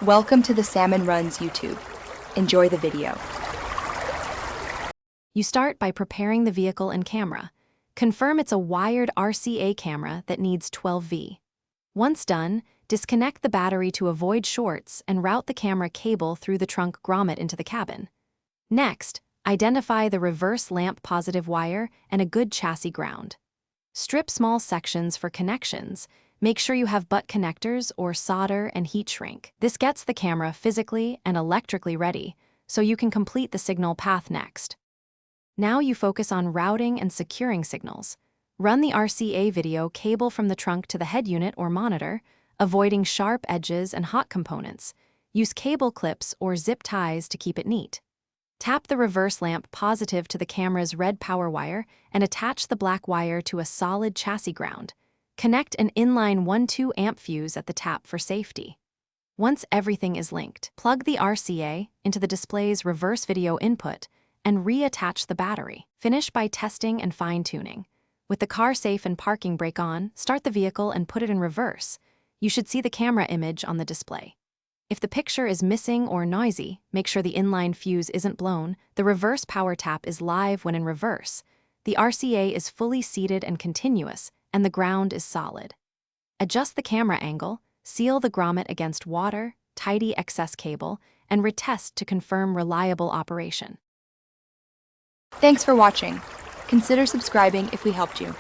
Welcome to the Salmon Runs YouTube. Enjoy the video. You start by preparing the vehicle and camera. Confirm it's a wired RCA camera that needs 12V. Once done, disconnect the battery to avoid shorts and route the camera cable through the trunk grommet into the cabin. Next, identify the reverse lamp positive wire and a good chassis ground. Strip small sections for connections. Make sure you have butt connectors or solder and heat shrink. This gets the camera physically and electrically ready, so you can complete the signal path next. Now you focus on routing and securing signals. Run the RCA video cable from the trunk to the head unit or monitor, avoiding sharp edges and hot components. Use cable clips or zip ties to keep it neat. Tap the reverse lamp positive to the camera's red power wire and attach the black wire to a solid chassis ground. Connect an inline 1-2 amp fuse at the tap for safety. Once everything is linked, plug the RCA into the display's reverse video input and reattach the battery. Finish by testing and fine-tuning. With the car safe and parking brake on, start the vehicle and put it in reverse. You should see the camera image on the display. If the picture is missing or noisy, make sure the inline fuse isn't blown. The reverse power tap is live when in reverse. The RCA is fully seated and continuous, and the ground is solid. Adjust the camera angle, seal the grommet against water, tidy excess cable, and retest to confirm reliable operation. Thanks for watching. Consider subscribing if we helped you.